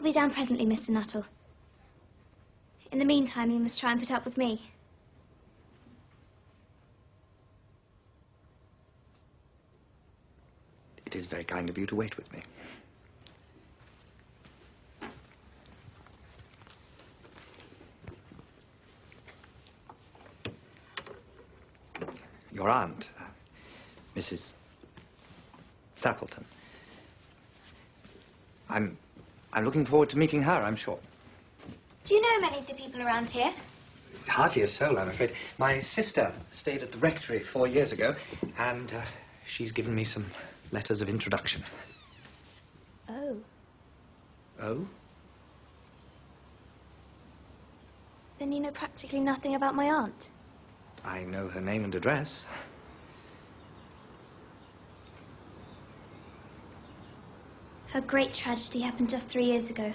I'll be down presently, Mr. Nuttall. In the meantime, you must try and put up with me. It is very kind of you to wait with me. Your aunt, Mrs. Sappleton. I'm looking forward to meeting her, I'm sure. Do you know many of the people around here? Hardly a soul, I'm afraid. My sister stayed at the rectory 4 years ago, and she's given me some letters of introduction. Oh. Oh? Then you know practically nothing about my aunt? I know her name and address. Her great tragedy happened just 3 years ago.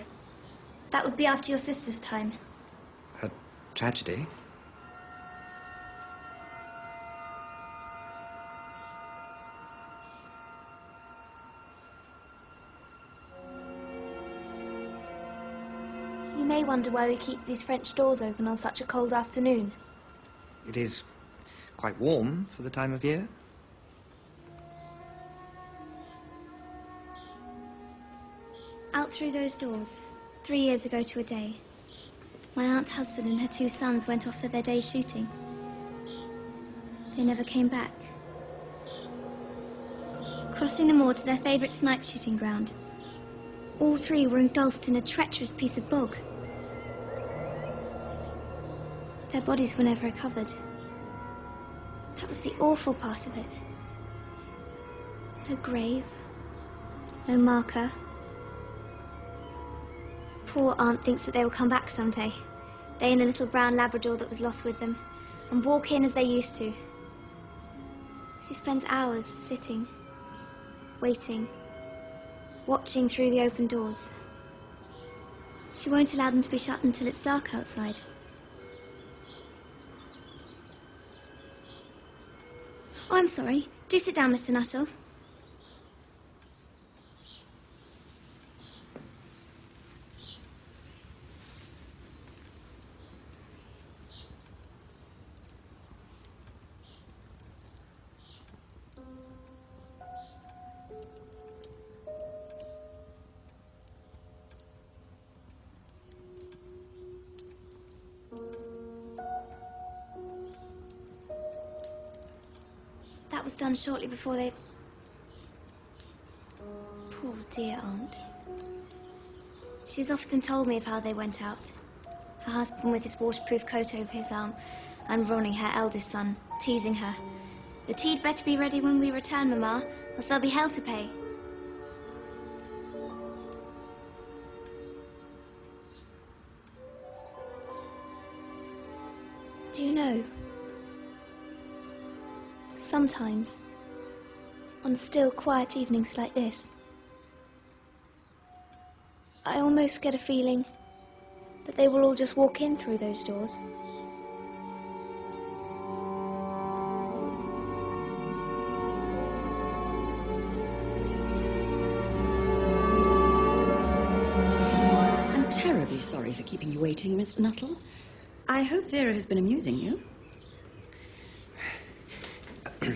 That would be after your sister's time. Her tragedy? You may wonder why we keep these French doors open on such a cold afternoon. It is quite warm for the time of year. Out through those doors, 3 years ago to a day, my aunt's husband and her 2 sons went off for their day's shooting. They never came back. Crossing the moor to their favourite snipe shooting ground, all 3 were engulfed in a treacherous piece of bog. Their bodies were never recovered. That was the awful part of it. No grave, no marker. Poor aunt thinks that they will come back someday. They and the little brown Labrador that was lost with them, and walk in as they used to. She spends hours sitting, waiting, watching through the open doors. She won't allow them to be shut until it's dark outside. Oh, I'm sorry. Do sit down, Mr. Nuttall. That was done shortly before they... Poor dear aunt. She's often told me of how they went out. Her husband with his waterproof coat over his arm, and Ronnie, her eldest son, teasing her. The tea'd better be ready when we return, Mamma, else there'll be hell to pay. Do you know? Sometimes, on still, quiet evenings like this, I almost get a feeling that they will all just walk in through those doors. I'm terribly sorry for keeping you waiting, Mr. Nuttall. I hope Vera has been amusing you.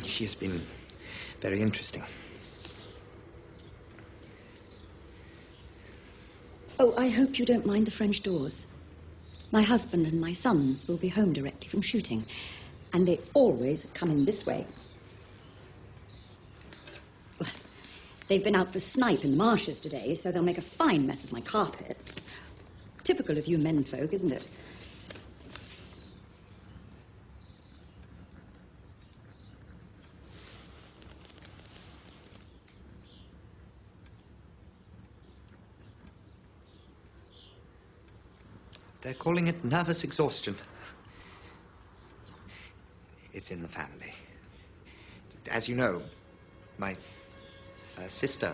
She has been very interesting. Oh, I hope you don't mind the French doors. My husband and my sons will be home directly from shooting, and they always come in this way. Well, they've been out for snipe in the marshes today, so they'll make a fine mess of my carpets. Typical of you menfolk, isn't it? They're calling it nervous exhaustion. It's in the family. As you know, my sister...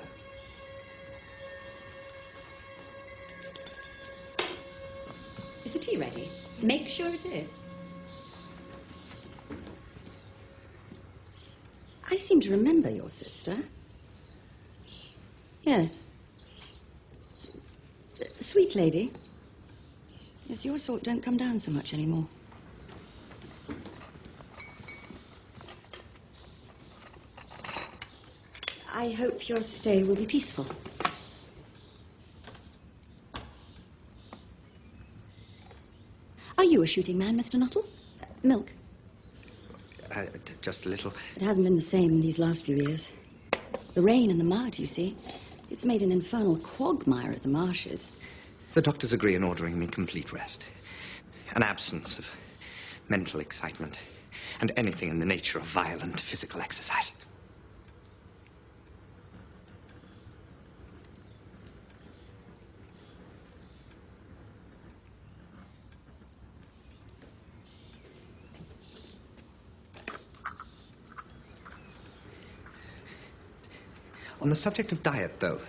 Is the tea ready? Make sure it is. I seem to remember your sister. Yes. sweet lady. Yes, your sort don't come down so much anymore. I hope your stay will be peaceful. Are you a shooting man, Mr. Nuttall? Milk? Just a little. It hasn't been the same these last few years. The rain and the mud, you see. It's made an infernal quagmire at the marshes. The doctors agree in ordering me complete rest. An absence of mental excitement and anything in the nature of violent physical exercise. On the subject of diet, though,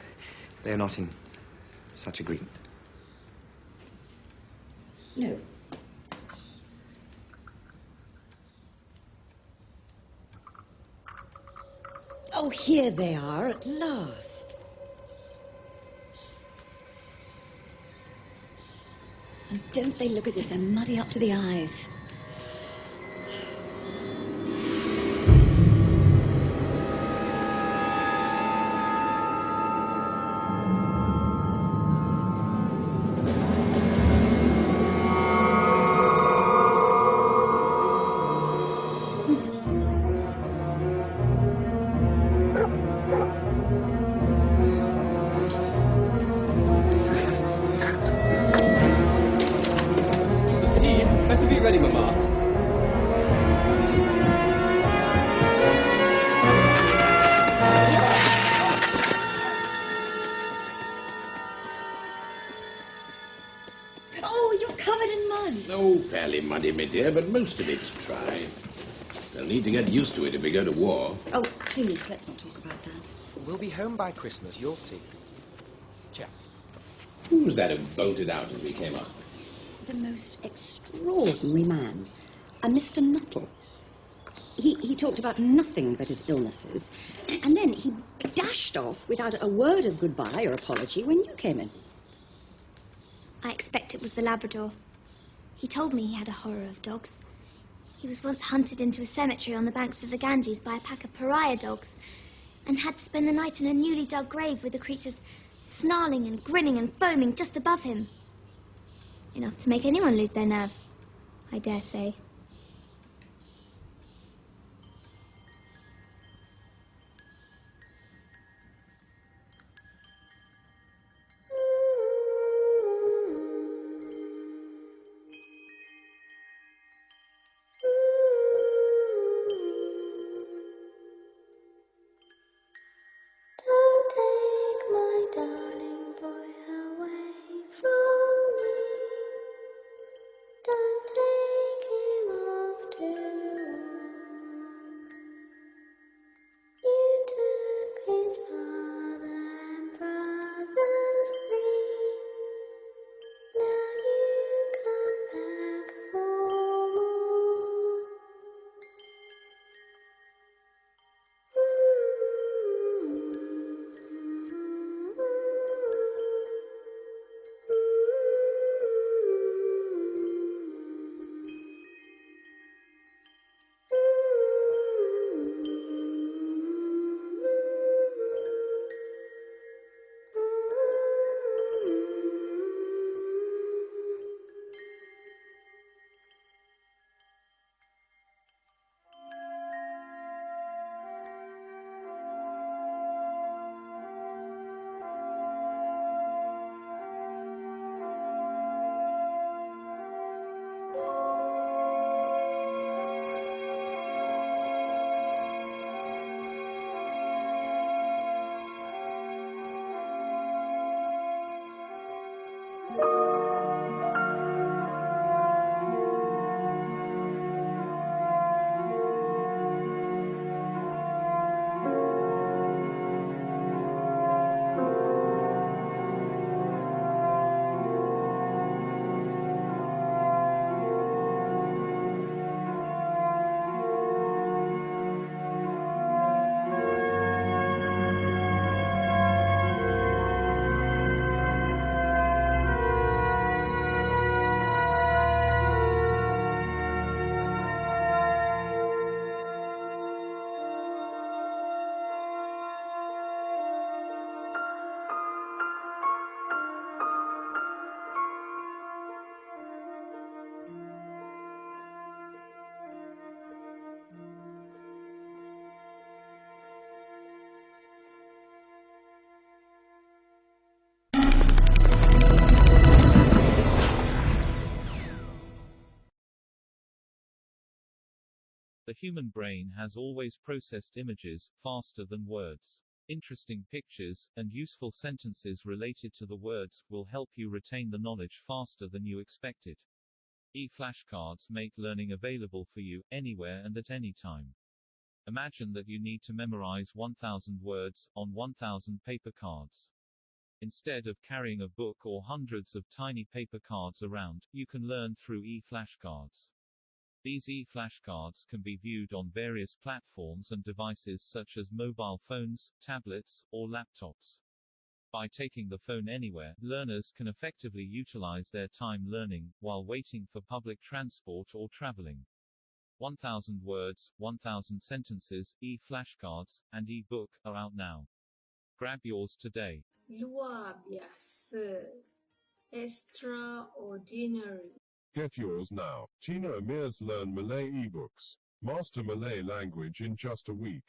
they are not in such agreement. No. Oh, here they are at last. And don't they look as if they're muddy up to the eyes? Better be ready, Mama. Oh, you're covered in mud. Oh, fairly muddy, my dear, but most of it's dry. They'll need to get used to it if we go to war. Oh, please, let's not talk about that. We'll be home by Christmas, you'll see. Check. Who was that who bolted out as we came up? The most extraordinary man, a Mr. Nuttall. He talked about nothing but his illnesses, and then he dashed off without a word of goodbye or apology when you came in. I expect it was the Labrador. He told me he had a horror of dogs. He was once hunted into a cemetery on the banks of the Ganges by a pack of pariah dogs and had to spend the night in a newly dug grave with the creatures snarling and grinning and foaming just above him. Enough to make anyone lose their nerve, I dare say. Don't take my darling boy away from me. Don't take him off to war. You took his father and brothers free. Now you come back for more. The human brain has always processed images faster than words. Interesting pictures, and useful sentences related to the words, will help you retain the knowledge faster than you expected. E-flashcards make learning available for you, anywhere and at any time. Imagine that you need to memorize 1,000 words, on 1,000 paper cards. Instead of carrying a book or hundreds of tiny paper cards around, you can learn through e-flashcards. These e-flashcards can be viewed on various platforms and devices such as mobile phones, tablets, or laptops. By taking the phone anywhere, learners can effectively utilize their time learning, while waiting for public transport or traveling. 1,000 words, 1,000 sentences, e-flashcards, and e-book are out now. Grab yours today. Luar biasa. Extraordinary. Get yours now. China Amir's Learn Malay ebooks. Master Malay language in just a week.